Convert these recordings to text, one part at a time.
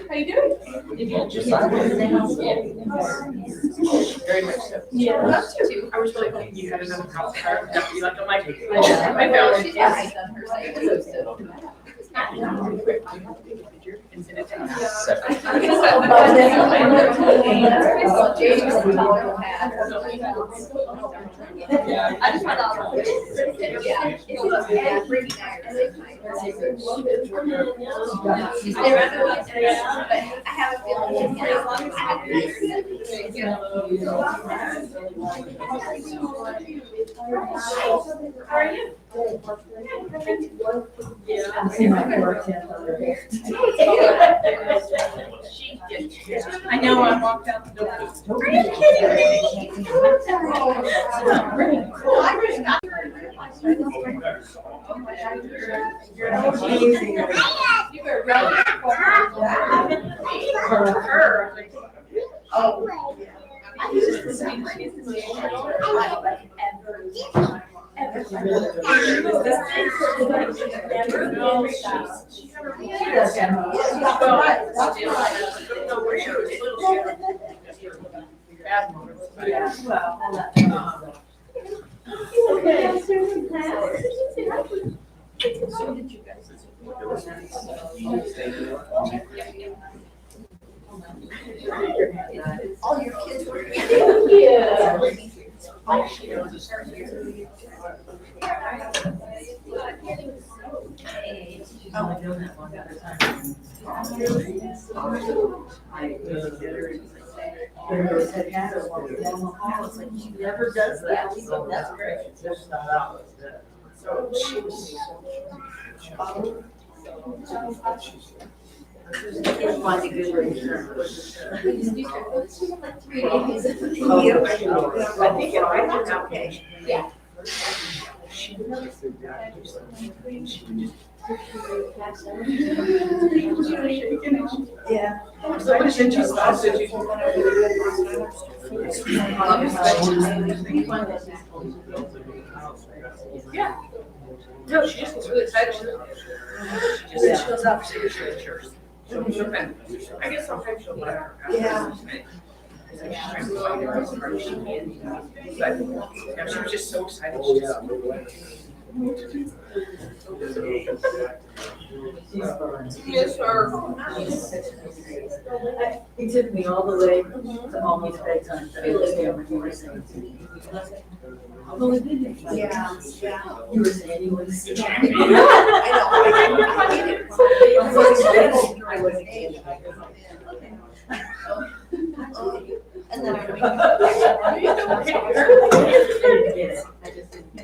How you doing? Very much so. Yeah. Us too. I was really hoping you had another house car. That you left on my table. I found it. And send it to us. I just found out. I have a feeling. How are you? I know, I walked out the door. Are you kidding me? You're amazing. You were really oh. All your kids were. Yeah. Only doing that one at a time. Said, yeah, down the hall. It's like, she never does that. So that's great. Just not out. So she was. Find a good return. I think it might be okay. Yeah. Yeah. So what did you stop? Did you? Yeah. No, she just was really excited. She just shows up. She was really sure. I guess sometimes she'll let her. Yeah. But yeah, she was just so excited. She just. Yes, sir. He took me all the way to almost bedtime. Well, it didn't. Yeah. You were saying you was. I and then I just didn't get it.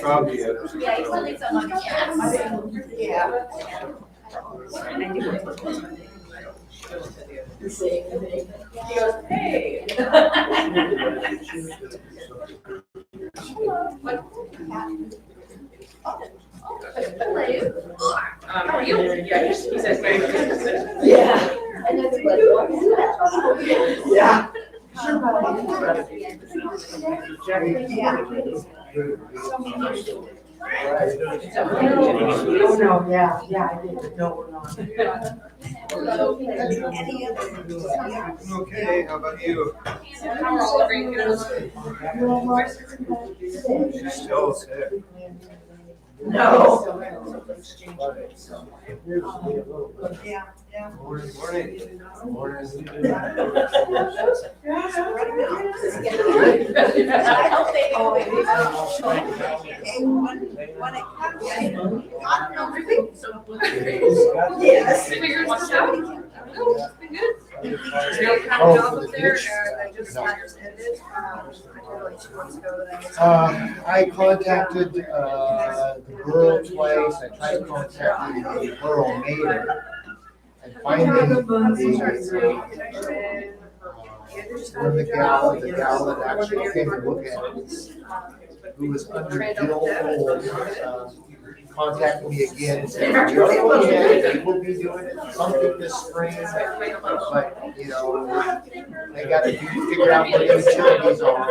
Probably. Yeah, he's only so much. Yeah. The same thing. He goes, hey. How are you? Yeah, he says very good. Yeah. And that's what. Yeah. Oh, no, yeah, I didn't know we're not. Any other? Okay, how about you? How are all of you kiddos? She's still sick. No. Yeah. Morning. Morning. I hope they always. Yes. Figured what's out? No, it's been good. You have a job up there, and I just ended. I contacted the borough twice. I tried contacting the borough mayor. And finding when the gal that actually came to look at it, who was under Jill contacted me again and said, "We're looking at it, they will be doing it something this spring, but, you know, they gotta figure out what the utilities are."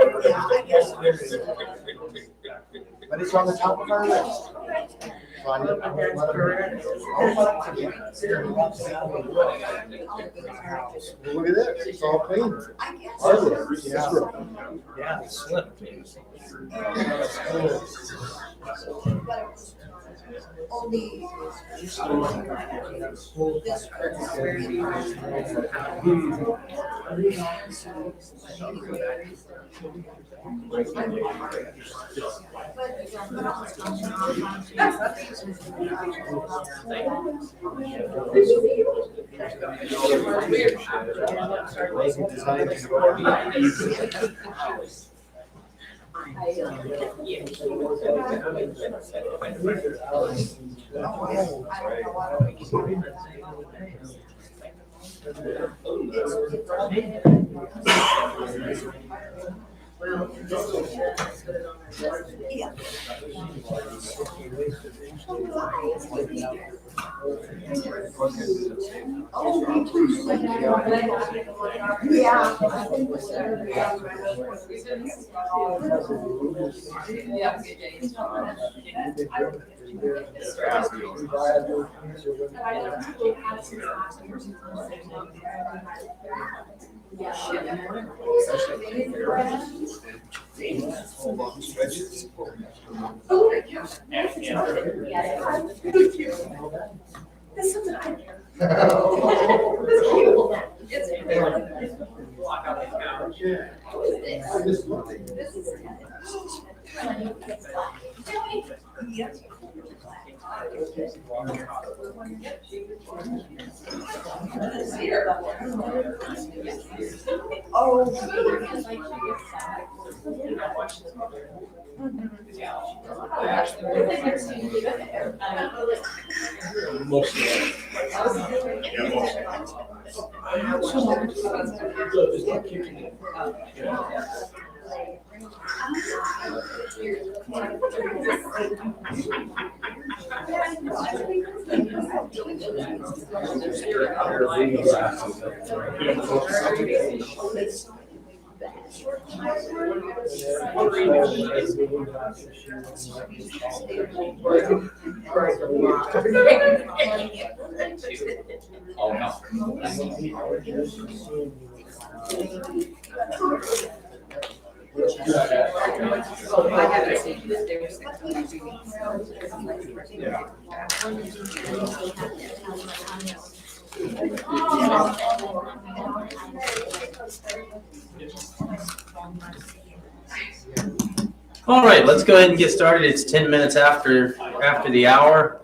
But it's on the top of our list. So I won't let them. Look at this, it's all clean. Hardwood, yeah. Yeah, it's slim. All right, let's go ahead and get started. It's 10 minutes after the hour.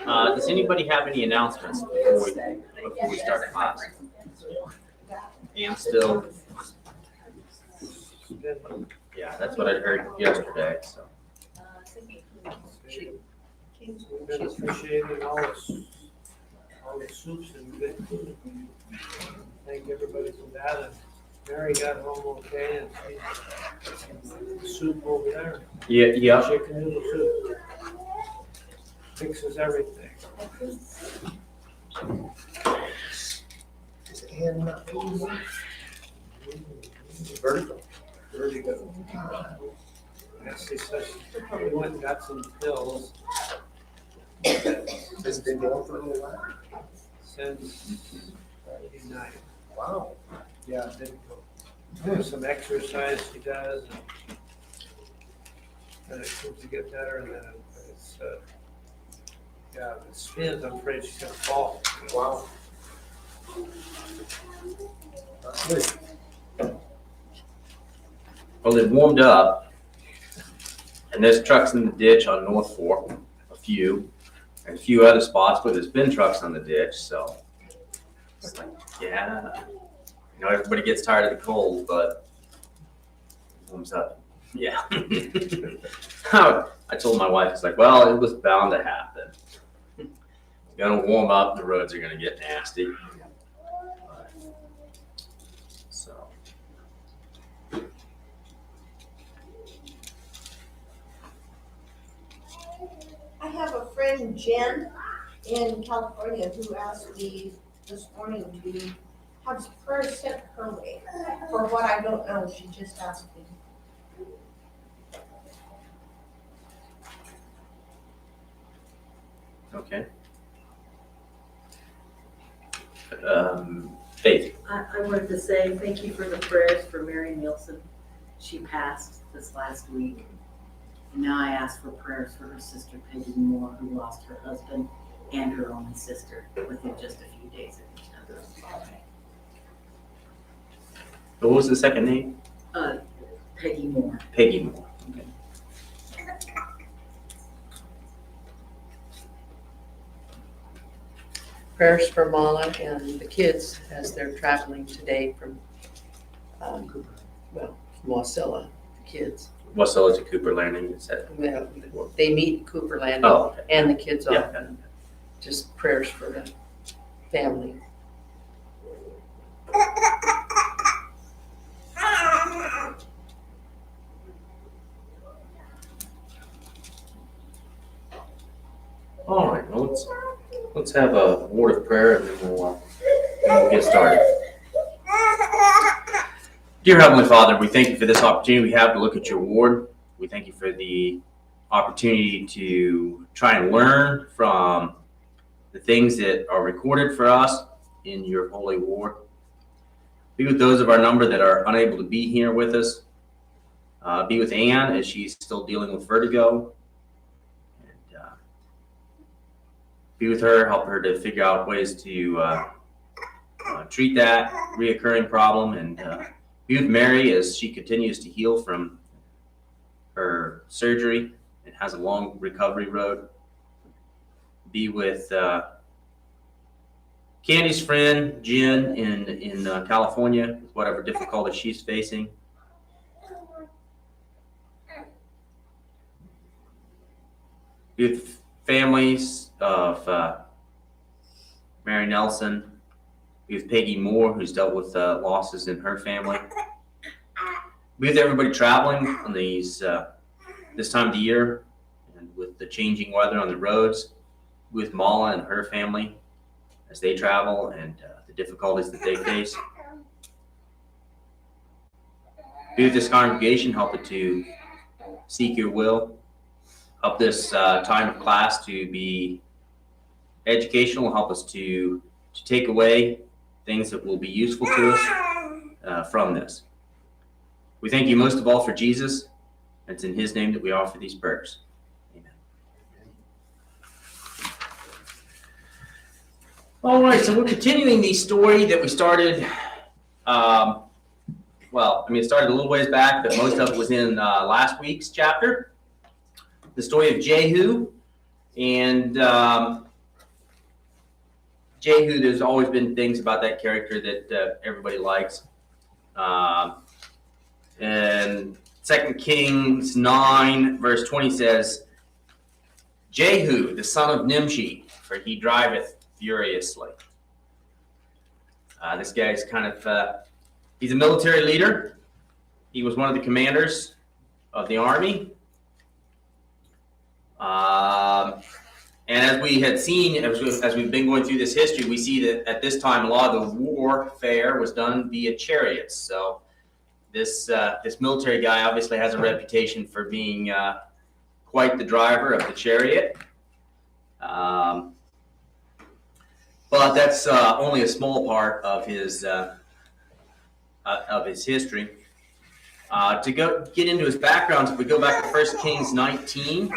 Does anybody have any announcements before we start class? And still, yeah, that's what I heard yesterday. So. Appreciating all the soups and good food. Thank everybody for that. And Mary got home okay, and the soup over there. Yeah. Chicken noodle soup. Fixes everything. And vertical. Yes, he says he went and got some pills Has it been going for a little while? since Friday night. Wow. Yeah, it didn't go. There's some exercise he does, and it seems to get better, and then it's, yeah, if it spins, I'm afraid she's gonna fall. Wow. Good. Well, it warmed up, and there's trucks in the ditch on North Fork, a few other spots where there's been trucks on the ditch. So, it's like, yeah, you know, everybody gets tired of the cold, but it warms up. Yeah. I told my wife, it's like, well, it was bound to happen. Gonna warm up, the roads are gonna get nasty. So, I have a friend, Jen, in California, who asked me this morning to have some prayers sent her way. For what I don't know, she just asked me. okay. Faith, I wanted to say thank you for the prayers for Mary Nielsen. She passed this last week. And now I ask for prayers for her sister Peggy Moore, who lost her husband and her only sister within just a few days of each other. what was the second name? Peggy Moore. Peggy Moore. Okay. Prayers for Mala and the kids as they're traveling today from, from Wasilla, the kids. Wasilla to Cooper Landing, it said. Well, they meet in Cooper Landing Oh, okay. and the kids Yeah. often. Just prayers for the family. All right, well, let's have a word of prayer and then we'll get started. Dear Heavenly Father, we thank you for this opportunity we have to look at your word. We thank you for the opportunity to try and learn from the things that are recorded for us in your holy word. Be with those of our number that are unable to be here with us. Be with Anne as she's still dealing with vertigo. Be with her, help her to figure out ways to treat that reoccurring problem, and be with Mary as she continues to heal from her surgery and has a long recovery road. Be with Candy's friend, Jen, in California, with whatever difficulty she's facing. Be with families of Mary Nelson, with Peggy Moore, who's dealt with losses in her family. With everybody traveling on these this time of the year, and with the changing weather on the roads, with Mala and her family as they travel and the difficulties that they face. Be with this congregation, help it to seek your will. Help this time of class to be educational, help us to take away things that will be useful to us from this. We thank you most of all for Jesus. It's in his name that we offer these prayers. Amen. All right, so we're continuing the story that we started. It started a little ways back, but most of it was in last week's chapter. The story of Jehu. And Jehu, there's always been things about that character that everybody likes. And 2 Kings 9, verse 20 says, Jehu, the son of Nemji, for he driveth furiously. This guy's kind of, he's a military leader. He was one of the commanders of the army. And as we had seen, as we've been going through this history, we see that at this time, a lot of the warfare was done via chariots. So this military guy obviously has a reputation for being quite the driver of the chariot. But that's only a small part of his history. To get into his background, if we go back to 1 Kings 19.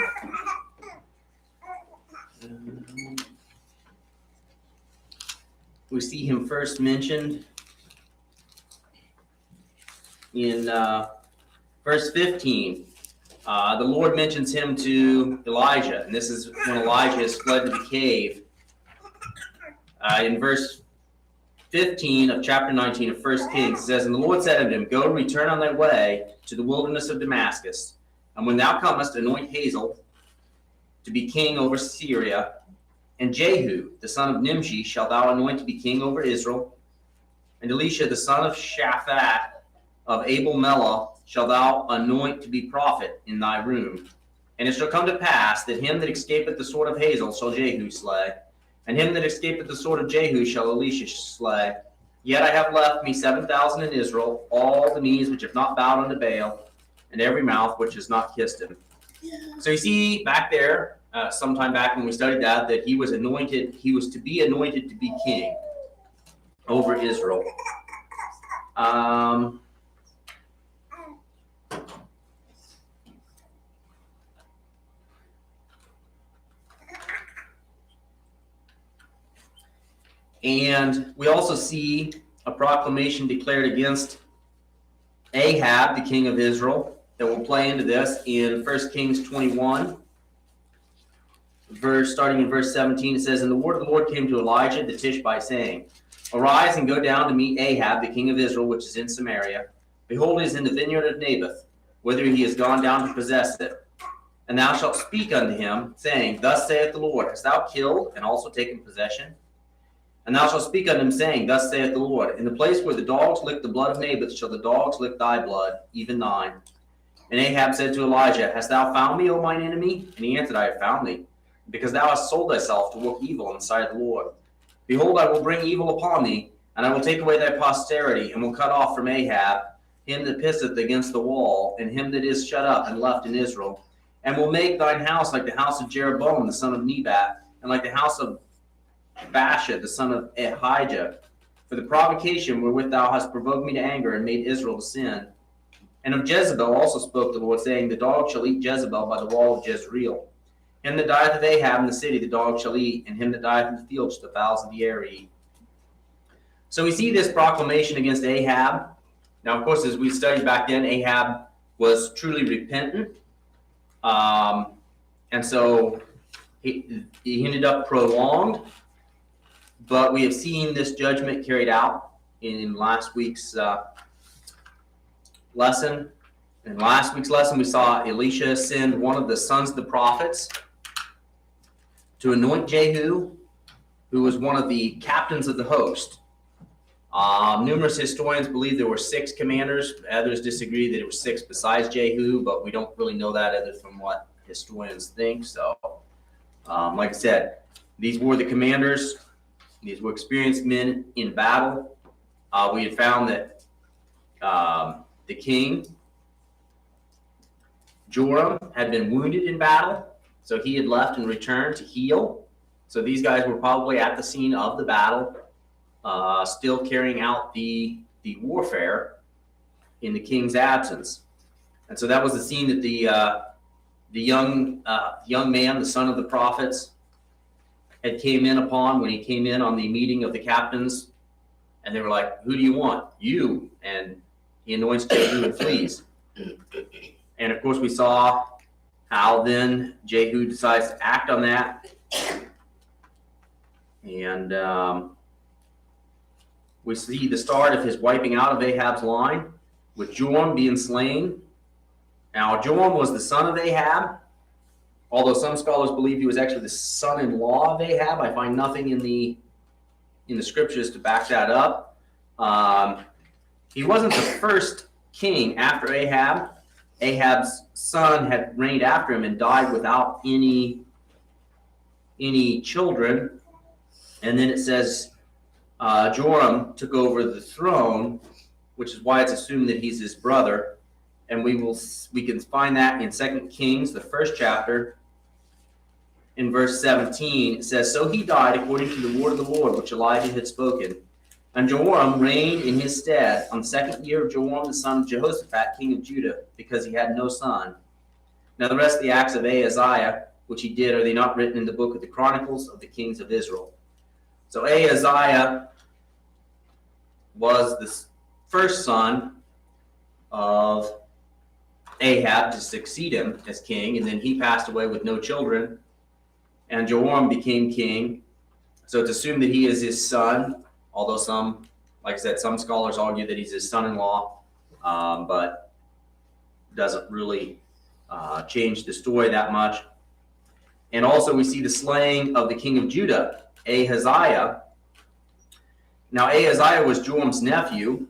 We see him first mentioned in verse 15. The Lord mentions him to Elijah, and this is when Elijah has fled to the cave. In verse 15 of chapter 19 of 1 Kings, it says, And the Lord said unto him, Go, return on thy way to the wilderness of Damascus, and when thou comest, anoint Hazael to be king over Syria, And Jehu, the son of Nimshi, shalt thou anoint to be king over Israel. And Elisha, the son of Shaphat of Abel Melah, shalt thou anoint to be prophet in thy room. And it shall come to pass that him that escapeth the sword of Hazael shall Jehu slay, and him that escapeth the sword of Jehu shall Elisha slay. Yet I have left me 7,000 in Israel, all the knees which have not bowed unto Baal, and every mouth which has not kissed him. So you see back there, sometime back when we studied that he was anointed, he was to be anointed to be king over Israel. And we also see a proclamation declared against Ahab, the king of Israel, that will play into this in 1 Kings 21, starting in verse 17. It says, And the word of the Lord came to Elijah the Tishbite, saying, Arise and go down to meet Ahab, the king of Israel, which is in Samaria. Behold, he is in the vineyard of Naboth, whither he is gone down to possess it. And thou shalt speak unto him, saying, Thus saith the Lord, Hast thou killed and also taken possession? And thou shalt speak unto him, saying, Thus saith the Lord, In the place where the dogs lick the blood of Naboth shall the dogs lick thy blood, even thine. And Ahab said to Elijah, Hast thou found me, O mine enemy? And he answered, I have found thee, because thou hast sold thyself to work evil in the sight of the Lord. Behold, I will bring evil upon thee, and I will take away thy posterity, and will cut off from Ahab him that pisseth against the wall, and him that is shut up and left in Israel, and will make thine house like the house of Jeroboam the son of Nebat, and like the house of Baasha, the son of Ahijah, for the provocation wherewith thou hast provoked me to anger and made Israel to sin. And of Jezebel also spoke the Lord, saying, The dog shall eat Jezebel by the wall of Jezreel. Him that dieth of Ahab in the city the dog shall eat, and him that dieth in the field shall the fowls of the air eat. So we see this proclamation against Ahab. Now, of course, as we studied back then, Ahab was truly repentant. And so he ended up prolonged. But we have seen this judgment carried out in last week's lesson. In last week's lesson, we saw Elisha send one of the sons of the prophets to anoint Jehu, who was one of the captains of the host. Numerous historians believe there were 6 commanders. Others disagree that it was 6 besides Jehu, but we don't really know that other from what historians think. So, like I said, these were the commanders. These were experienced men in battle. We had found that the king, Joram, had been wounded in battle, so he had left and returned to heal. So these guys were probably at the scene of the battle, still carrying out the warfare in the king's absence. And so that was the scene that the young man, the son of the prophets, had came in upon when he came in on the meeting of the captains, and they were like, Who do you want? You. And he anoints Jehu and flees. And of course we saw how then Jehu decides to act on that. And we see the start of his wiping out of Ahab's line, with Joram being slain. Now Joram was the son of Ahab. Although some scholars believe he was actually the son-in-law of Ahab, I find nothing in the scriptures to back that up. He wasn't the first king after Ahab. Ahab's son had reigned after him and died without any children. And then it says Joram took over the throne, which is why it's assumed that he's his brother. And we can find that in 2 Kings, the 1st chapter. In verse 17, it says, So he died according to the word of the Lord, which Elijah had spoken. And Joram reigned in his stead on the 2nd year of Joram the son of Jehoshaphat, king of Judah, because he had no son. Now the rest of the acts of Heziah, which he did, are they not written in the book of the Chronicles of the kings of Israel? So Heziah was the first son of Ahab to succeed him as king, and then he passed away with no children. And Joram became king. So it's assumed that he is his son, although some, like I said, some scholars argue that he's his son-in-law, but doesn't really change the story that much. And also we see the slaying of the king of Judah, Ahaziah. Now Ahaziah was Joram's nephew,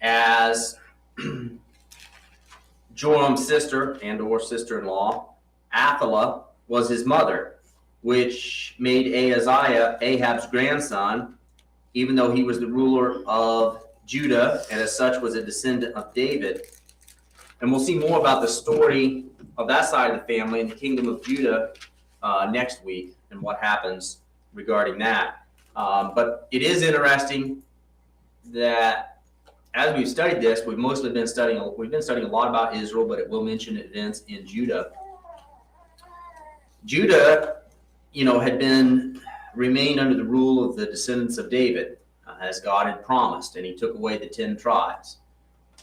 as Joram's sister and or sister-in-law, Athaliah, was his mother, which made Ahaziah Ahab's grandson, even though he was the ruler of Judah, and as such was a descendant of David. And we'll see more about the story of that side of the family in the kingdom of Judah next week and what happens regarding that. But it is interesting that as we've studied this, we've been studying a lot about Israel, but it will mention events in Judah. Judah, had remained under the rule of the descendants of David, as God had promised, and he took away the 10 tribes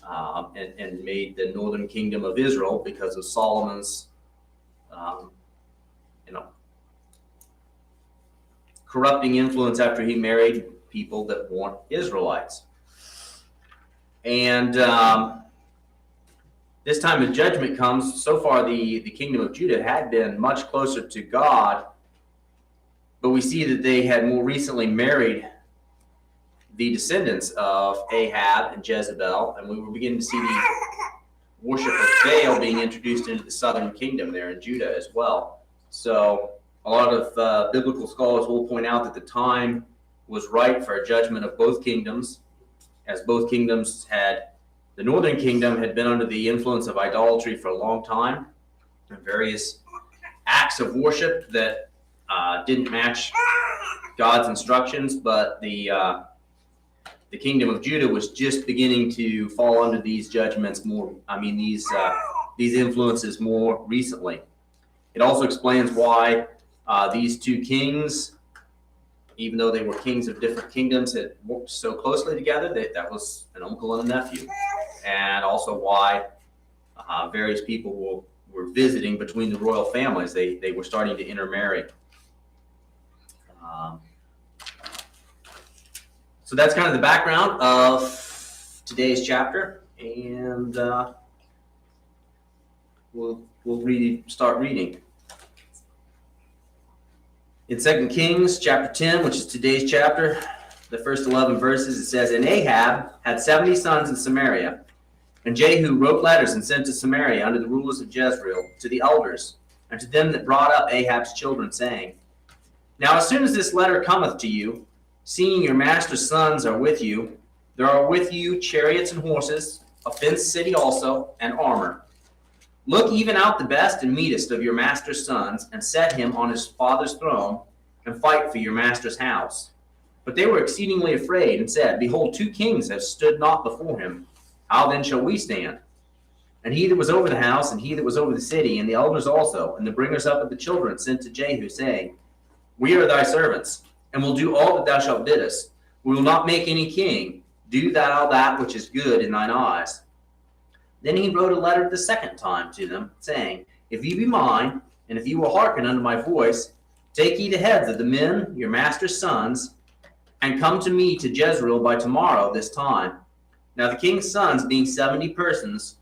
and made the northern kingdom of Israel because of Solomon's, corrupting influence after he married people that weren't Israelites. And this time of judgment comes. So far, the kingdom of Judah had been much closer to God, but we see that they had more recently married the descendants of Ahab and Jezebel, and we were beginning to see the worship of Baal being introduced into the southern kingdom there in Judah as well. So a lot of biblical scholars will point out that the time was right for a judgment of both kingdoms, as both kingdoms the northern kingdom had been under the influence of idolatry for a long time, and various acts of worship that didn't match God's instructions, but the kingdom of Judah was just beginning to fall under these judgments these influences more recently. It also explains why these two kings, even though they were kings of different kingdoms, had worked so closely together. That was an uncle and a nephew. And also why various people were visiting between the royal families. They were starting to intermarry. So that's kind of the background of today's chapter, and we'll start reading. In 2 Kings chapter 10, which is today's chapter, the first 11 verses, it says, "And Ahab had 70 sons in Samaria, and Jehu wrote letters and sent to Samaria under the rulers of Jezreel, to the elders, and to them that brought up Ahab's children, saying, Now as soon as this letter cometh to you, seeing your master's sons are with you, there are with you chariots and horses, a fenced city also, and armor. Look even out the best and meetest of your master's sons, and set him on his father's throne, and fight for your master's house. But they were exceedingly afraid, and said, Behold, 2 kings have stood not before him. How then shall we stand? And he that was over the house, and he that was over the city, and the elders also, and the bringers up of the children, sent to Jehu, saying, We are thy servants, and will do all that thou shalt bid us. We will not make any king. Do thou that which is good in thine eyes. Then he wrote a letter the second time to them, saying, If ye be mine, and if ye will hearken unto my voice, take ye the heads of the men, your master's sons, and come to me to Jezreel by tomorrow this time. Now the king's sons, being 70 persons,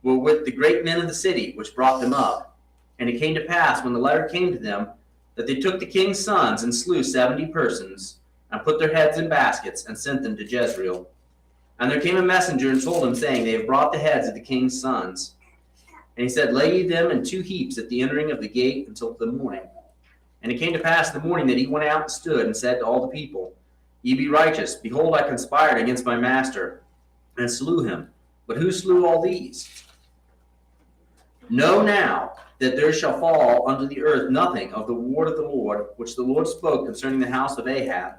were with the great men of the city, which brought them up. And it came to pass, when the letter came to them, that they took the king's sons and slew 70 persons, and put their heads in baskets, and sent them to Jezreel. And there came a messenger and told him, saying, They have brought the heads of the king's sons. And he said, Lay ye them in 2 heaps at the entering of the gate until the morning. And it came to pass in the morning that he went out and stood, and said to all the people, Ye be righteous. Behold, I conspired against my master, and slew him. But who slew all these? Know now that there shall fall unto the earth nothing of the word of the Lord, which the Lord spoke concerning the house of Ahab.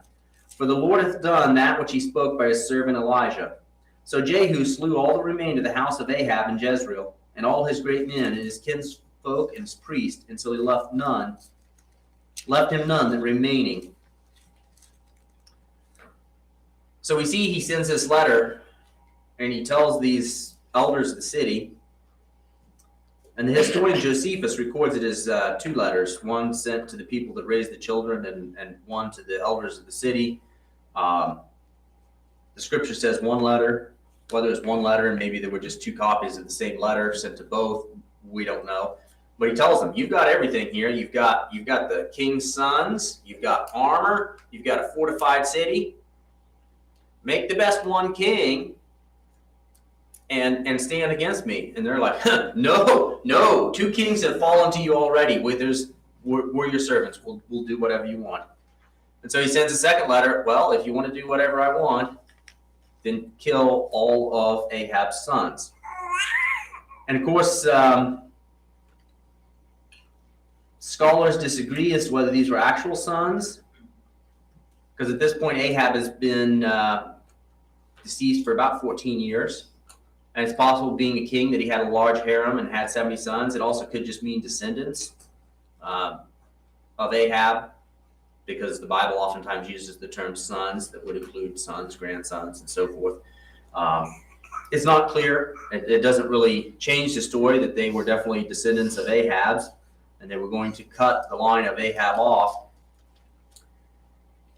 For the Lord hath done that which he spoke by his servant Elijah. So Jehu slew all the remainder of the house of Ahab in Jezreel, and all his great men, and his kinsfolk, and his priests, until he left him none that remaining. So we see he sends this letter, and he tells these elders of the city, and the historian Josephus records it as 2 letters, one sent to the people that raised the children, and one to the elders of the city. The scripture says 1 letter. Whether it's 1 letter and maybe there were just 2 copies of the same letter sent to both, we don't know. But he tells them, you've got everything here. You've got the king's sons, you've got armor, you've got a fortified city. Make the best one king and stand against me. And they're like, no, 2 kings have fallen to you already. We're your servants. We'll do whatever you want. And so he sends a second letter. Well, if you want to do whatever I want, then kill all of Ahab's sons. And of course, scholars disagree as to whether these were actual sons, because at this point Ahab has been deceased for about 14 years. And it's possible, being a king, that he had a large harem and had 70 sons. It also could just mean descendants of Ahab, because the Bible oftentimes uses the term sons that would include sons, grandsons, and so forth. It's not clear. It doesn't really change the story that they were definitely descendants of Ahab's, and they were going to cut the line of Ahab off.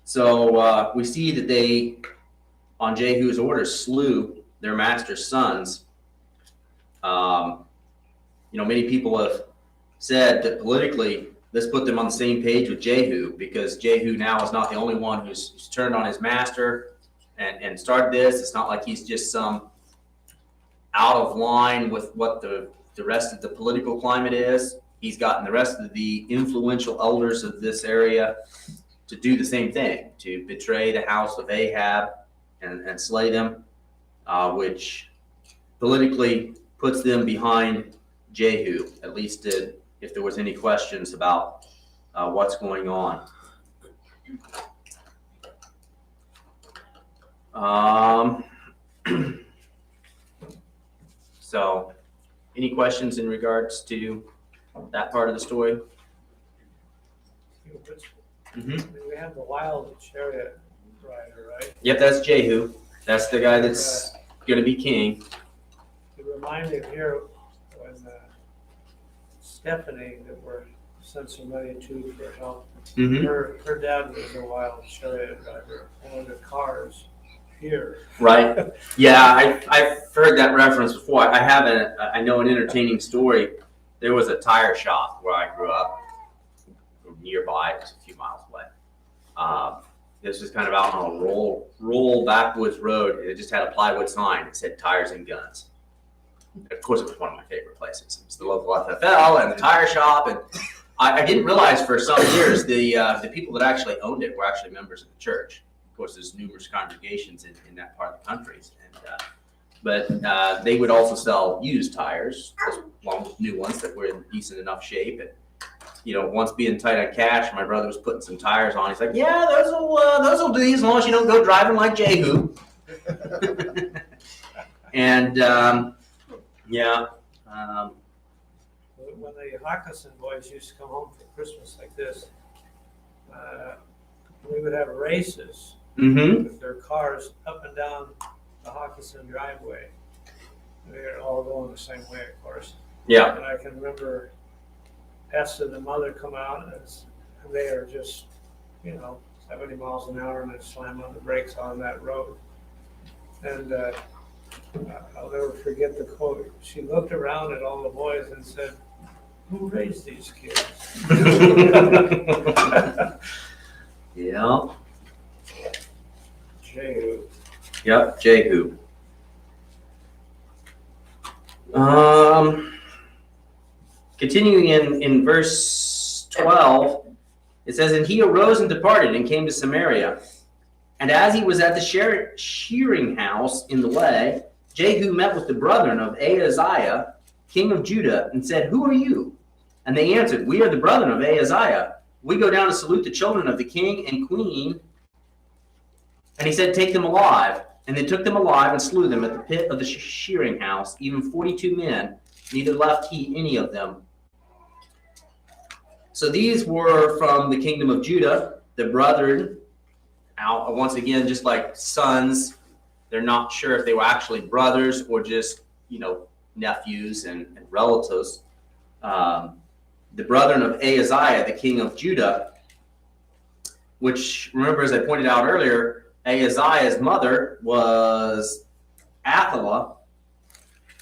So we see that they, on Jehu's orders, slew their master's sons. Many people have said that politically this put them on the same page with Jehu, because Jehu now is not the only one who's turned on his master and started this. It's not like he's just some out of line with what the rest of the political climate is. He's gotten the rest of the influential elders of this area to do the same thing, to betray the house of Ahab and slay them, which politically puts them behind Jehu, at least if there was any questions about what's going on. So, any questions in regards to that part of the story? We have the wild chariot rider, right? Yep, that's Jehu. That's the guy that's going to be king. It reminded me of here when Stephanie, that we're sent some money to for help. Mm-hmm. Her dad was a wild chariot driver, one of the cars here. Right. Yeah, I've heard that reference before. I know an entertaining story. There was a tire shop where I grew up, nearby, just a few miles away. This was kind of out on a rural backwoods road. It just had a plywood sign that said tires and guns. Of course, it was one of my favorite places. It was the local FFL and the tire shop. And I didn't realize for some years the people that actually owned it were actually members of the church. Of course, there's numerous congregations in that part of the country. But they would also sell used tires, along with new ones that were in decent enough shape. And once being tight on cash, my brother was putting some tires on. He's like, "Yeah, those will do as long as you don't go driving like Jehu." And When the Hawkinson boys used to come home for Christmas like this, we would have races with their cars up and down the Hawkinson driveway. They're all going the same way, of course. Yeah. And I can remember Hess and the mother come out, and they are just, 70 miles an hour, and they slam on the brakes on that road. And I'll never forget the quote. She looked around at all the boys and said, "Who raised these kids?" Yeah. Jehu. Yep, Jehu. Continuing in verse 12, it says, "And he arose and departed and came to Samaria. And as he was at the shearing house in the way, Jehu met with the brethren of Ahaziah, king of Judah, and said, 'Who are you?' And they answered, 'We are the brethren of Ahaziah. We go down to salute the children of the king and queen.' And he said, 'Take them alive.' And they took them alive and slew them at the pit of the shearing house, even 42 men, neither left he any of them." So these were from the kingdom of Judah, the brethren. Now, once again, just like sons, they're not sure if they were actually brothers or just, nephews and relatives. The brethren of Ahaziah, the king of Judah, which, remember, as I pointed out earlier, Ahaziah's mother was Athaliah,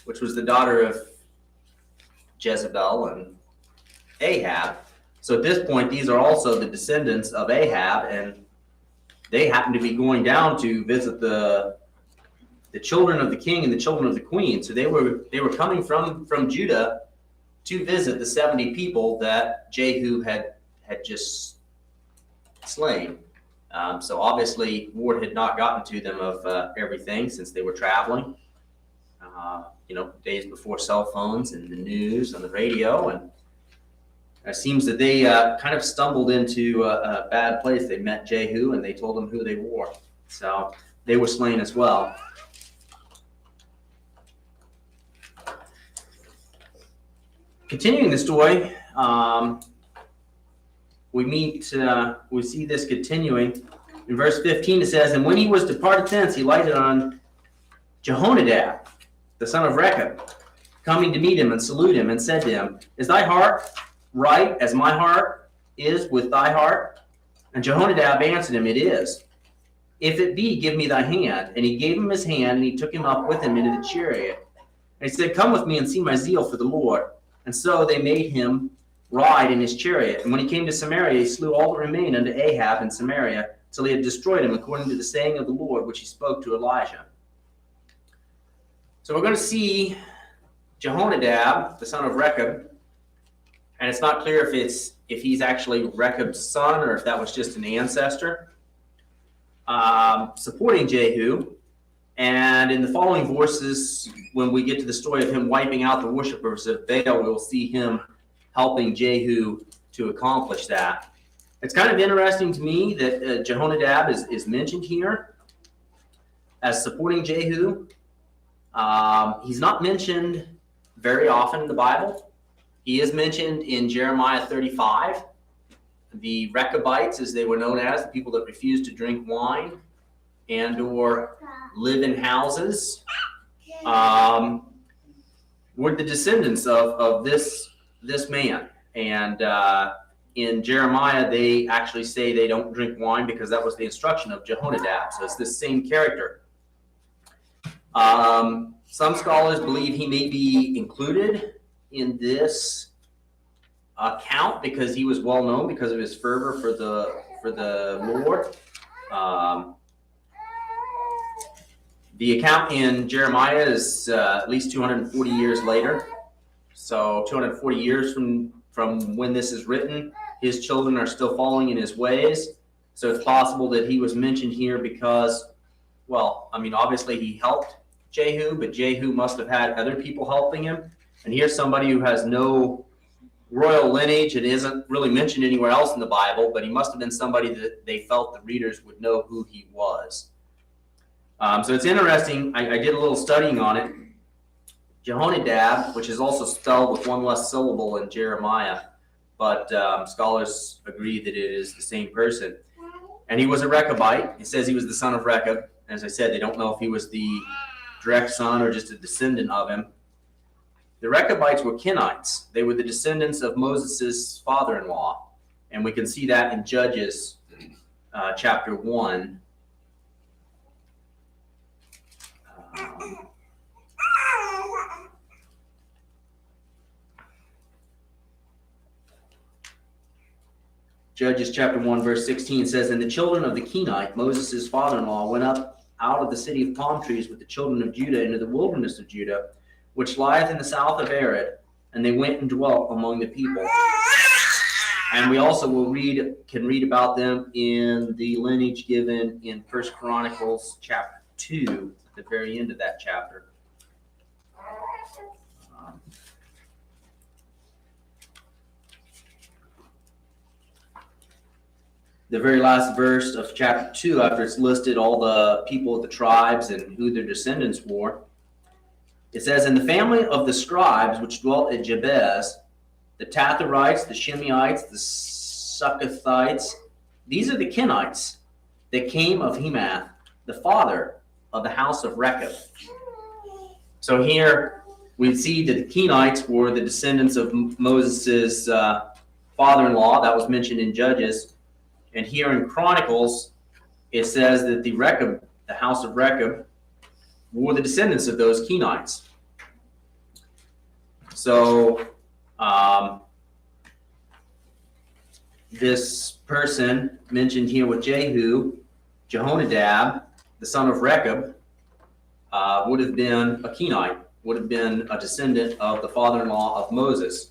which was the daughter of Jezebel and Ahab. So at this point, these are also the descendants of Ahab, and they happen to be going down to visit the children of the king and the children of the queen. So they were coming from Judah to visit the 70 people that Jehu had just slain. So obviously, word had not gotten to them of everything since they were traveling. Days before cell phones and the news and the radio, and it seems that they kind of stumbled into a bad place. They met Jehu and they told him who they were. So they were slain as well. Continuing the story, we see this continuing. In verse 15 it says, "And when he was departed thence, he lighted on Jehonadab, the son of Rechab, coming to meet him and salute him, and said to him, Is thy heart right as my heart is with thy heart? And Jehonadab answered him, It is. If it be, give me thy hand. And he gave him his hand, and he took him up with him into the chariot. And he said, Come with me and see my zeal for the Lord. And so they made him ride in his chariot. And when he came to Samaria, he slew all that remained unto Ahab in Samaria, till he had destroyed him, according to the saying of the Lord, which he spoke to Elijah." So we're going to see Jehonadab, the son of Rechab, and it's not clear if he's actually Rechab's son or if that was just an ancestor, supporting Jehu. And in the following verses, when we get to the story of him wiping out the worshipers of Baal, we'll see him helping Jehu to accomplish that. It's kind of interesting to me that Jehonadab is mentioned here as supporting Jehu. He's not mentioned very often in the Bible. He is mentioned in Jeremiah 35. The Recobytes, as they were known as, the people that refused to drink wine and or live in houses, were the descendants of this man. And in Jeremiah, they actually say they don't drink wine because that was the instruction of Jehonadab. So it's this same character. Some scholars believe he may be included in this account because he was well known because of his fervor for the Lord. The account in Jeremiah is at least 240 years later. So 240 years from when this is written, his children are still following in his ways. So it's possible that he was mentioned here because, obviously he helped Jehu, but Jehu must have had other people helping him. And here's somebody who has no royal lineage and isn't really mentioned anywhere else in the Bible, but he must have been somebody that they felt the readers would know who he was. So it's interesting. I did a little studying on it. Jehonadab, which is also spelled with one less syllable in Jeremiah, but scholars agree that it is the same person. And he was a Recobyte. It says he was the son of Rechab. As I said, they don't know if he was the direct son or just a descendant of him. The Recobytes were Kenites. They were the descendants of Moses' father-in-law. And we can see that in Judges chapter 1. Judges chapter 1 verse 16 says, "And the children of the Kenite, Moses' father-in-law, went up out of the city of palm trees with the children of Judah into the wilderness of Judah, which lieth in the south of Arad, and they went and dwelt among the people." And we also can read about them in the lineage given in 1 Chronicles chapter 2, at the very end of that chapter. The very last verse of chapter 2, after it's listed all the people of the tribes and who their descendants were, it says, "In the family of the scribes which dwelt at Jabez, the Tatharites, the Shimeites, the Succothites, these are the Kenites that came of Hemath, the father of the house of Rechab." So here we see that the Kenites were the descendants of Moses' father-in-law. That was mentioned in Judges. And here in Chronicles, it says that the house of Rechab, were the descendants of those Kenites. So this person mentioned here with Jehu, Jehonadab, the son of Rechab, would have been a Kenite, would have been a descendant of the father-in-law of Moses.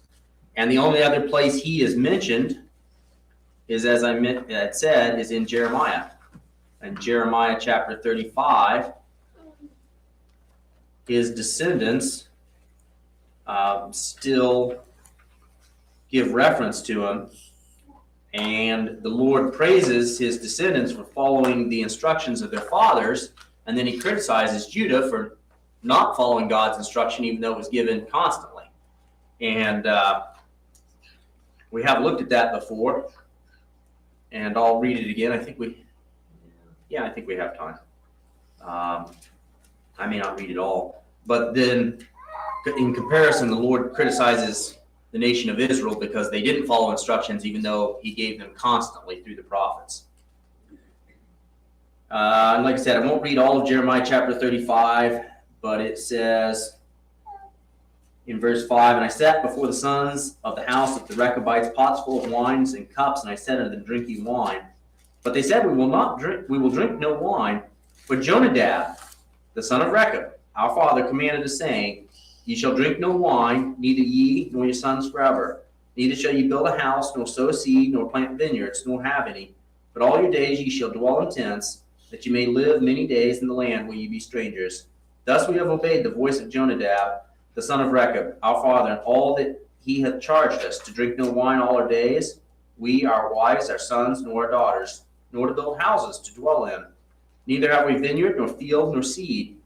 And the only other place he is mentioned is, as I had said, is in Jeremiah. In Jeremiah chapter 35, his descendants still give reference to him, and the Lord praises his descendants for following the instructions of their fathers, and then he criticizes Judah for not following God's instruction, even though it was given constantly. And we have looked at that before, and I'll read it again. I think we have time. I may not read it all, but then in comparison, the Lord criticizes the nation of Israel because they didn't follow instructions, even though he gave them constantly through the prophets. And like I said, I won't read all of Jeremiah chapter 35, but it says in verse 5, "And I set before the sons of the house of the Recobytes pots full of wines and cups, and I said unto them, drink ye wine. But they said, we will drink no wine. But Jonadab, the son of Rechab, our father, commanded us, saying, Ye shall drink no wine, neither ye nor your sons forever. Neither shall ye build a house, nor sow seed, nor plant vineyards, nor have any. But all your days ye shall dwell in tents, that ye may live many days in the land where ye be strangers. Thus we have obeyed the voice of Jonadab, the son of Rechab, our father, and all that he hath charged us, to drink no wine all our days, we, our wives, our sons, nor our daughters, nor to build houses to dwell in. Neither have we vineyard, nor field, nor seed,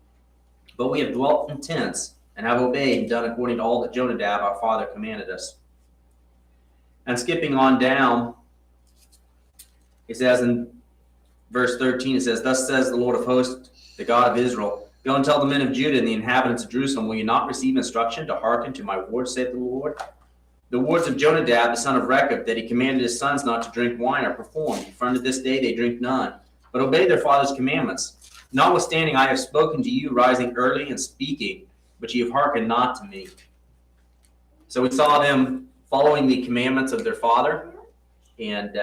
but we have dwelt in tents, and have obeyed and done according to all that Jonadab our father commanded us." And skipping on down, it says in verse 13, it says, "Thus says the Lord of hosts, the God of Israel, Go and tell the men of Judah and the inhabitants of Jerusalem, will you not receive instruction to hearken to my words, saith the Lord? The words of Jonadab, the son of Rechab, that he commanded his sons not to drink wine, are performed. For unto this day they drink none, but obey their father's commandments. Notwithstanding, I have spoken to you, rising early and speaking, but ye have hearkened not to me." So we saw them following the commandments of their father, and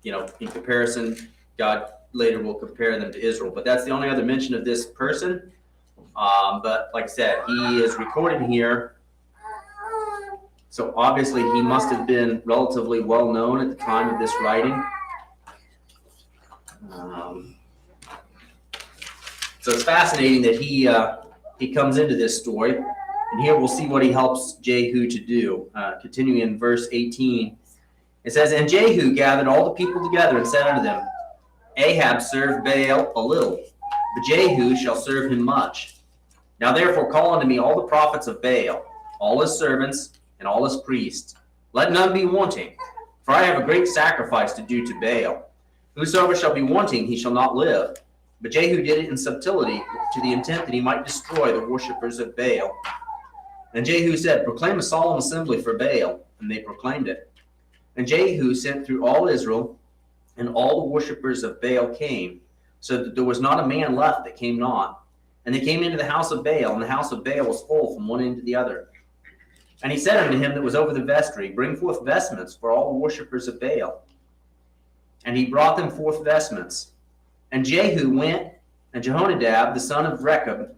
in comparison, God later will compare them to Israel. But that's the only other mention of this person. But like I said, he is recorded here, so obviously he must have been relatively well known at the time of this writing. So it's fascinating that he comes into this story, and here we'll see what he helps Jehu to do. Continuing in verse 18, it says, "And Jehu gathered all the people together and said unto them, Ahab served Baal a little, but Jehu shall serve him much. Now therefore call unto me all the prophets of Baal, all his servants, and all his priests. Let none be wanting, for I have a great sacrifice to do to Baal. Whosoever shall be wanting, he shall not live. But Jehu did it in subtlety, to the intent that he might destroy the worshippers of Baal. And Jehu said, Proclaim a solemn assembly for Baal. And they proclaimed it. And Jehu sent through all Israel, and all the worshippers of Baal came, so that there was not a man left that came not. And they came into the house of Baal, and the house of Baal was full from one end to the other. And he said unto him that was over the vestry, Bring forth vestments for all the worshippers of Baal. And he brought them forth vestments. And Jehu went, and Jehonadab, the son of Rechab,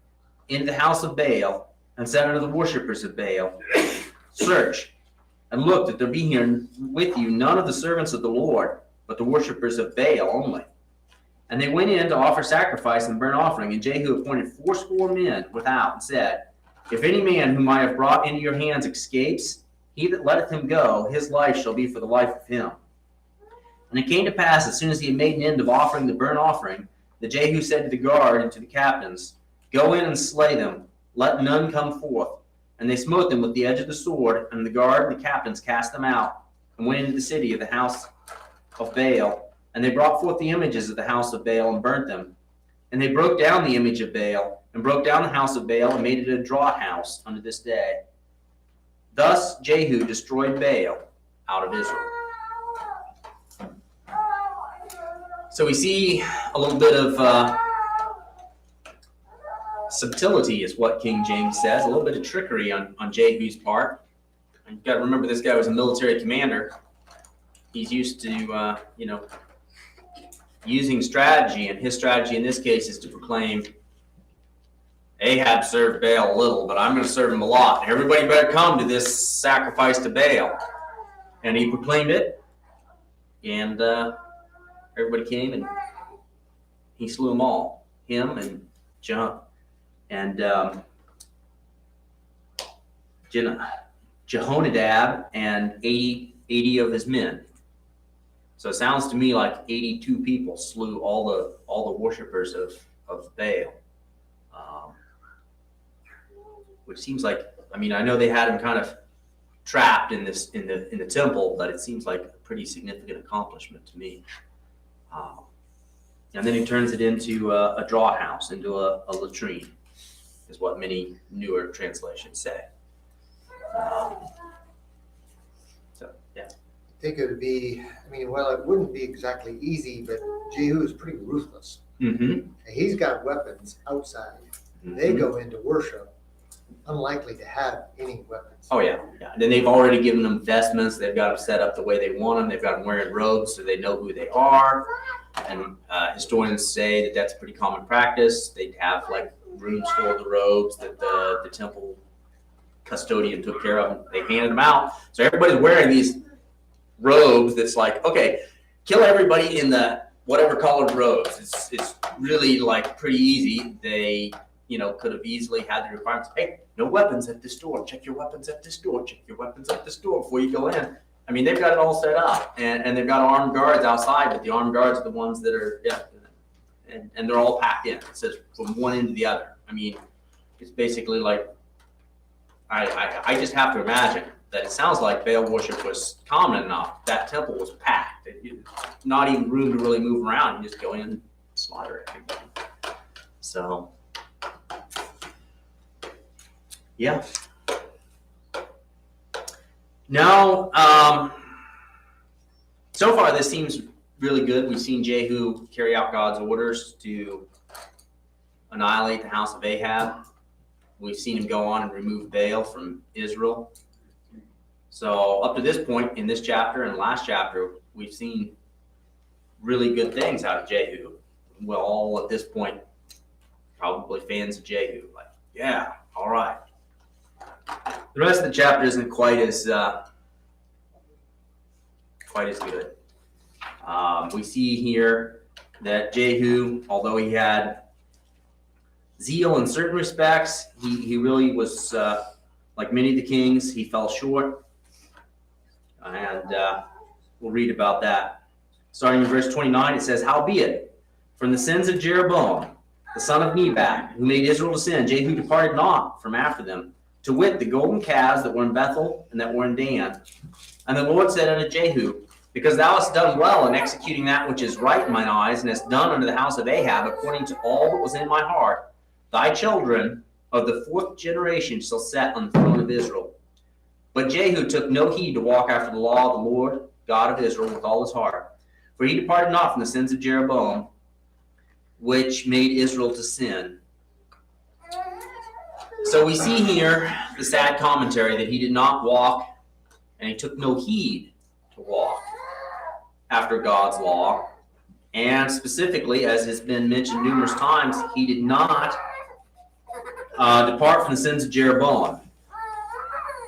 into the house of Baal, and said unto the worshippers of Baal, Search, and look that there be here with you none of the servants of the Lord, but the worshippers of Baal only. And they went in to offer sacrifice and burnt offering, and Jehu appointed 80 men without, and said, If any man whom I have brought into your hands escapes, he that letteth him go, his life shall be for the life of him. And it came to pass, as soon as he had made an end of offering the burnt offering, that Jehu said to the guard and to the captains, Go in and slay them, let none come forth. And they smote them with the edge of the sword, and the guard and the captains cast them out, and went into the city of the house of Baal. And they brought forth the images of the house of Baal, and burnt them. And they broke down the image of Baal, and broke down the house of Baal, and made it a draught house unto this day. Thus Jehu destroyed Baal out of Israel. So we see a little bit of subtlety is what King James says, a little bit of trickery on Jehu's part. And you've got to remember this guy was a military commander. he's used to, using strategy, and his strategy in this case is to proclaim, Ahab served Baal a little, but I'm going to serve him a lot. Everybody better come to this sacrifice to Baal. And he proclaimed it, and everybody came, and he slew them all, him and Jehu, and Jehonadab and 80 of his men. So it sounds to me like 82 people slew all the worshipers of Baal, which seems like, I mean, I know they had him kind of trapped in the temple, but it seems like a pretty significant accomplishment to me. And then he turns it into a draw house, into a latrine, is what many newer translations say. So yeah. I think it would be, well, it wouldn't be exactly easy, but Jehu is pretty ruthless. Mm-hmm. He's got weapons outside. They go into worship, unlikely to have any weapons. Oh yeah. And then they've already given them vestments. They've got them set up the way they want them. They've got them wearing robes so they know who they are. And historians say that that's a pretty common practice. They'd have like rooms full of the robes that the temple custodian took care of. They handed them out. So everybody's wearing these robes that's like, okay, kill everybody in the whatever colored robes. It's really like pretty easy. They, could have easily had the requirements. Hey, no weapons at this door. Check your weapons at this door. Check your weapons at this door before you go in. I mean, they've got it all set up, and they've got armed guards outside, but the armed guards are the ones that are, and they're all packed in. It says from one end to the other. I mean, it's basically like, I just have to imagine that it sounds like Baal worship was common enough. That temple was packed. Not even room to really move around. You just go in and slaughter everybody. So, yeah. Now, so far this seems really good. We've seen Jehu carry out God's orders to annihilate the house of Ahab. We've seen him go on and remove Baal from Israel. So up to this point in this chapter and last chapter, we've seen really good things out of Jehu. Well, all at this point, probably fans of Jehu. Like, yeah, all right. The rest of the chapter isn't quite as good. We see here that Jehu, although he had zeal in certain respects, he really was, like many of the kings, he fell short. And we'll read about that. Starting in verse 29, it says, "Howbeit, from the sins of Jeroboam, the son of Nebat, who made Israel to sin, Jehu departed not from after them, to wit, the golden calves that were in Bethel and that were in Dan. And the Lord said unto Jehu, Because thou hast done well in executing that which is right in mine eyes, and hast done unto the house of Ahab according to all that was in my heart, thy children of the 4th generation shall sit on the throne of Israel. But Jehu took no heed to walk after the law of the Lord God of Israel with all his heart. For he departed not from the sins of Jeroboam, which made Israel to sin." So we see here the sad commentary that he did not walk, and he took no heed to walk after God's law. And specifically, as has been mentioned numerous times, he did not depart from the sins of Jeroboam.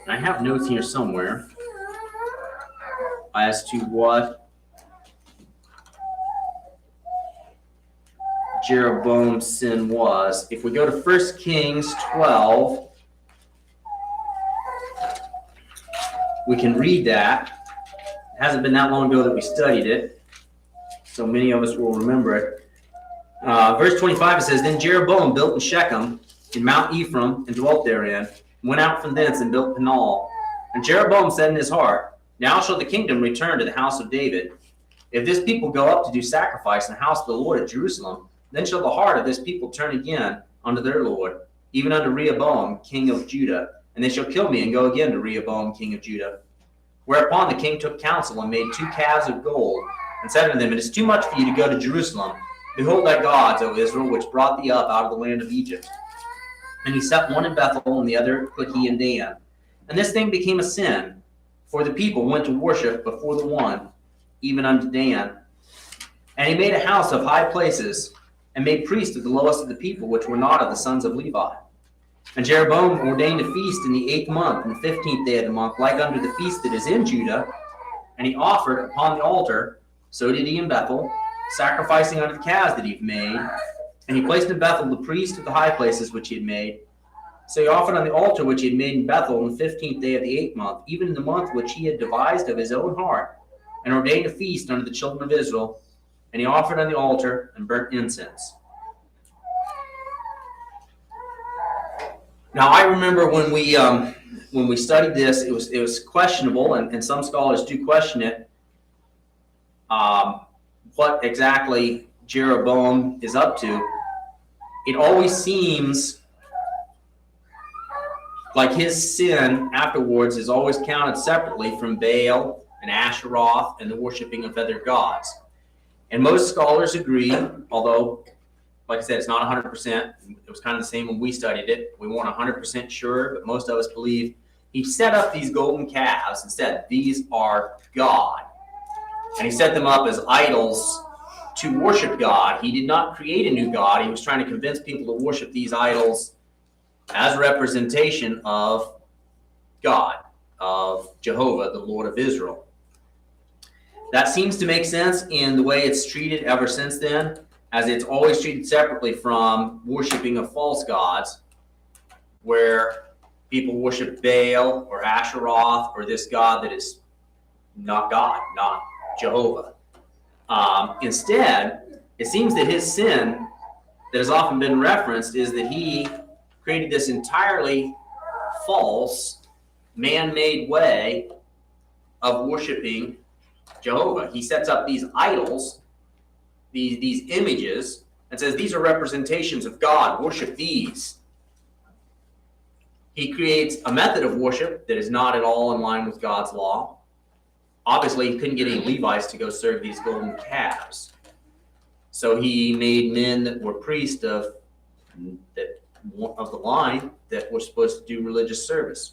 I have notes here somewhere as to what Jeroboam's sin was. If we go to 1 Kings 12, we can read that. It hasn't been that long ago that we studied it, so many of us will remember it. Verse 25, it says, "Then Jeroboam built in Shechem, in Mount Ephraim, and dwelt therein, went out from thence and built Penal. And Jeroboam said in his heart, Now shall the kingdom return to the house of David. If this people go up to do sacrifice in the house of the Lord at Jerusalem, then shall the heart of this people turn again unto their Lord, even unto Rehoboam, king of Judah. And they shall kill me and go again to Rehoboam, king of Judah. Whereupon the king took counsel and made 2 calves of gold, and said unto them, It is too much for you to go to Jerusalem. Behold thy gods, O Israel, which brought thee up out of the land of Egypt. And he set one in Bethel, and the other put he in Dan. And this thing became a sin, for the people went to worship before the one, even unto Dan. And he made a house of high places, and made priests of the lowest of the people, which were not of the sons of Levi. And Jeroboam ordained a feast in the 8th month, and the 15th day of the month, like unto the feast that is in Judah. And he offered upon the altar, so did he in Bethel, sacrificing unto the calves that he had made. And he placed in Bethel the priest of the high places which he had made. So he offered on the altar which he had made in Bethel on the 15th day of the 8th month, even in the month which he had devised of his own heart, and ordained a feast unto the children of Israel. And he offered on the altar and burnt incense. Now I remember when we studied this, it was questionable, and some scholars do question it, what exactly Jeroboam is up to. It always seems like his sin afterwards is always counted separately from Baal and Asheroth and the worshiping of other gods. And most scholars agree, although, like I said, it's not 100%. It was kind of the same when we studied it. We weren't 100% sure, but most of us believe he set up these golden calves and said, these are God. And he set them up as idols to worship God. He did not create a new God. He was trying to convince people to worship these idols as representation of God, of Jehovah, the Lord of Israel. That seems to make sense in the way it's treated ever since then, as it's always treated separately from worshiping of false gods, where people worship Baal or Asheroth or this God that is not God, not Jehovah. Instead, it seems that his sin that has often been referenced is that he created this entirely false, man-made way of worshiping Jehovah. He sets up these idols, these images, and says these are representations of God. Worship these. He creates a method of worship that is not at all in line with God's law. Obviously, he couldn't get any Levites to go serve these golden calves. So he made men that were priests of the line that were supposed to do religious service.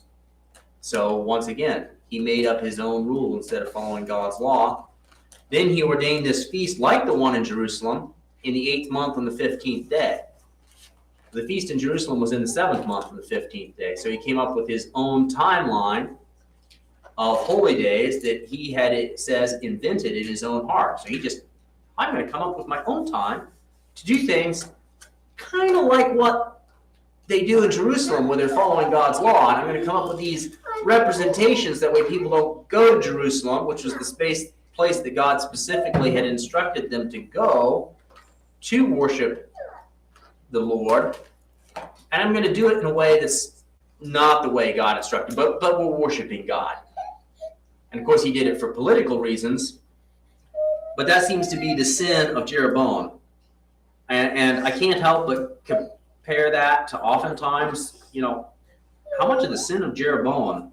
So once again, he made up his own rule instead of following God's law. Then he ordained this feast like the one in Jerusalem in the 8th month on the 15th day. The feast in Jerusalem was in the 7th month on the 15th day. So he came up with his own timeline of holy days that he had, it says, invented in his own heart. So I'm going to come up with my own time to do things kind of like what they do in Jerusalem where they're following God's law. And I'm going to come up with these representations that way people don't go to Jerusalem, which was the place that God specifically had instructed them to go to worship the Lord. And I'm going to do it in a way that's not the way God instructed, but we're worshiping God. And of course, he did it for political reasons, but that seems to be the sin of Jeroboam. And I can't help but compare that to oftentimes, how much of the sin of Jeroboam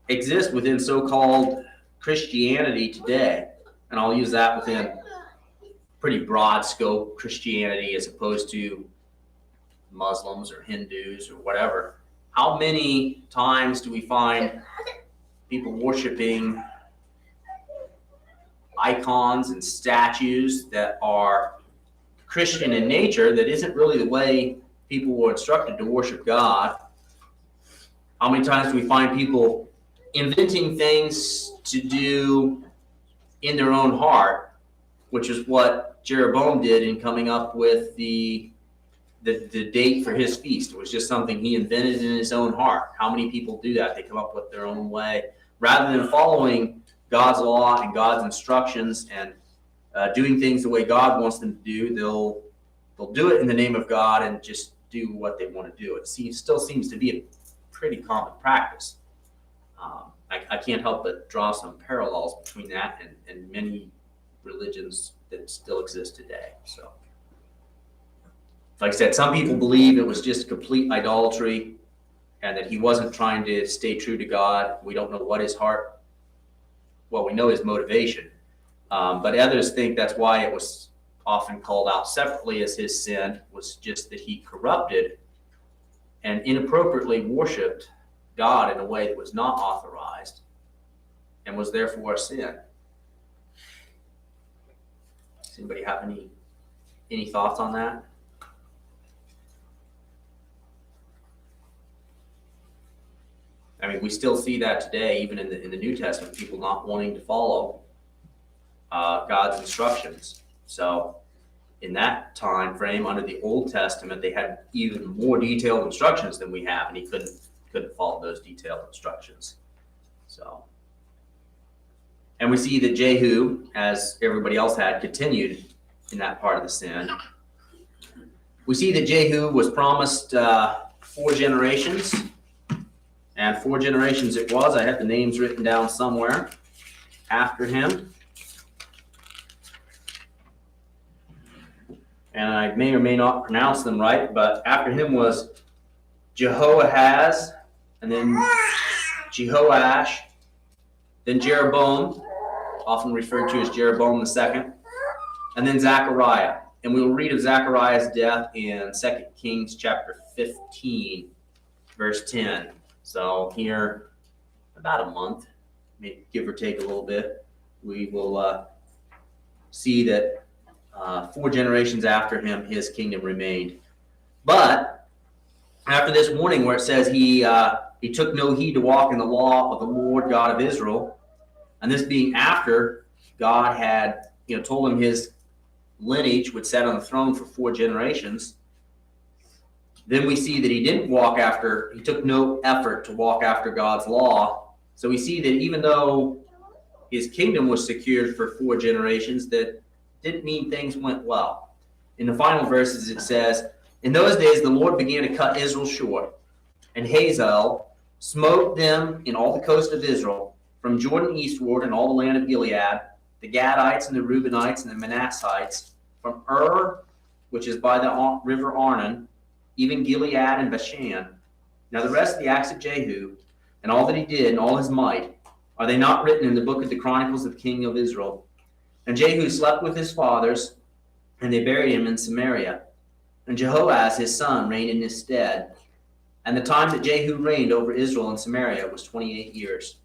exists within so-called Christianity today. And I'll use that within pretty broad scope Christianity as opposed to Muslims or Hindus or whatever. How many times do we find people worshiping icons and statues that are Christian in nature that isn't really the way people were instructed to worship God? How many times do we find people inventing things to do in their own heart, which is what Jeroboam did in coming up with the date for his feast? It was just something he invented in his own heart. How many people do that? They come up with their own way. Rather than following God's law and God's instructions and doing things the way God wants them to do, they'll do it in the name of God and just do what they want to do. It still seems to be a pretty common practice. I can't help but draw some parallels between that and many religions that still exist today. So, like I said, some people believe it was just complete idolatry and that he wasn't trying to stay true to God. We don't know what his heart, well, we know his motivation, but others think that's why it was often called out separately as his sin, was just that he corrupted and inappropriately worshipped God in a way that was not authorized and was therefore a sin. Does anybody have any thoughts on that? I mean, we still see that today, even in the New Testament, people not wanting to follow God's instructions. So in that time frame, under the Old Testament, they had even more detailed instructions than we have, and he couldn't follow those detailed instructions. So, and we see that Jehu, as everybody else had, continued in that part of the sin. We see that Jehu was promised 4 generations, and 4 generations it was. I have the names written down somewhere after him. And I may or may not pronounce them right, but after him was Jehoahaz, and then Jehoash, then Jeroboam, often referred to as Jeroboam II, and then Zechariah. And we will read of Zechariah's death in 2 Kings chapter 15, verse 10. So here, about a month, maybe give or take a little bit, we will see that 4 generations after him, his kingdom remained. But after this warning where it says he took no heed to walk in the law of the Lord God of Israel, and this being after God had told him his lineage would sit on the throne for 4 generations, then we see that he took no effort to walk after God's law. So we see that even though his kingdom was secured for 4 generations, that didn't mean things went well. In the final verses it says, "In those days the Lord began to cut Israel short, and Heziah smote them in all the coast of Israel, from Jordan eastward and all the land of Gilead, the Gadites and the Reubenites and the Manassites, from which is by the river Arnon, even Gilead and Bashan. Now the rest of the acts of Jehu, and all that he did, and all his might, are they not written in the book of the Chronicles of the king of Israel? And Jehu slept with his fathers, and they buried him in Samaria. And Jehoahaz his son reigned in his stead. And the time that Jehu reigned over Israel and Samaria was 28 years.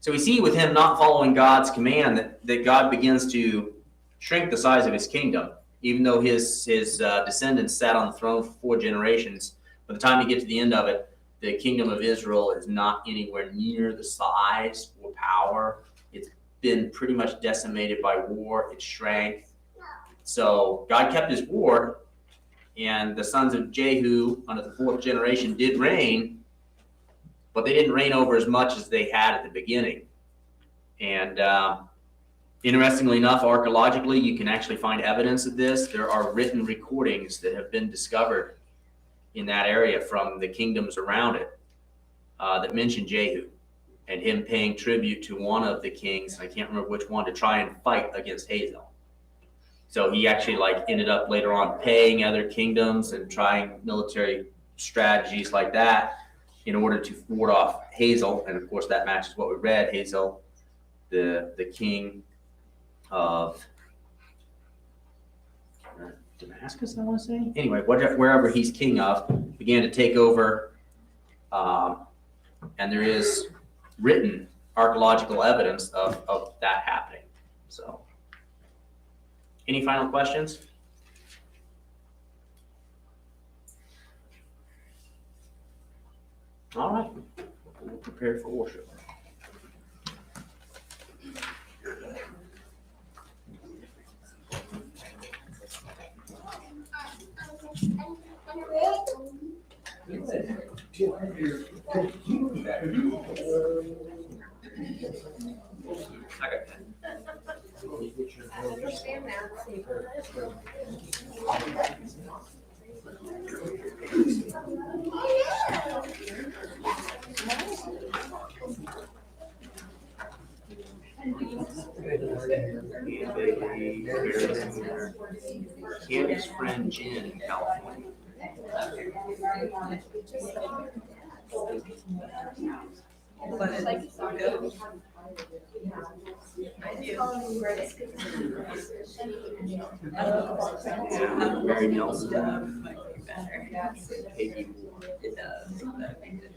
So we see with him not following God's command that God begins to shrink the size of his kingdom. Even though his descendants sat on the throne for 4 generations, by the time you get to the end of it, the kingdom of Israel is not anywhere near the size or power. It's been pretty much decimated by war. It shrank. So God kept his word, and the sons of Jehu under the 4th generation did reign, but they didn't reign over as much as they had at the beginning. And interestingly enough, archaeologically, you can actually find evidence of this. There are written recordings that have been discovered in that area from the kingdoms around it that mention Jehu and him paying tribute to one of the kings, I can't remember which one, to try and fight against Heziah. So he actually ended up later on paying other kingdoms and trying military strategies like that in order to ward off Heziah. And of course that matches what we read. Heziah, the king of Damascus, I want to say. Anyway, wherever he's king of, began to take over, and there is written archaeological evidence of that happening. So, any final questions? All right, we're prepared for worship. I got that. I understand that. Candy's friend Jen in California. But it's like, good. I do. Yeah, Mary Nelson. Might be better. Peggy. It does. That makes it.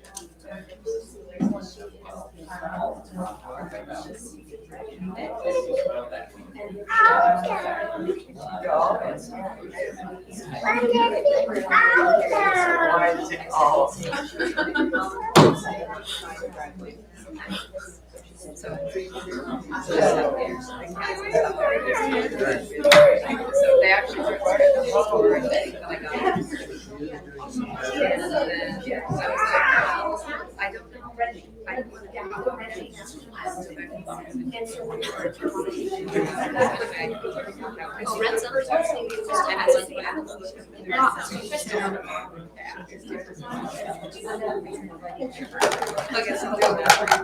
So they actually recorded the whole thing. I don't know. I don't want to get out of it. Oh, red sun's actually just has like I guess I'm doing that.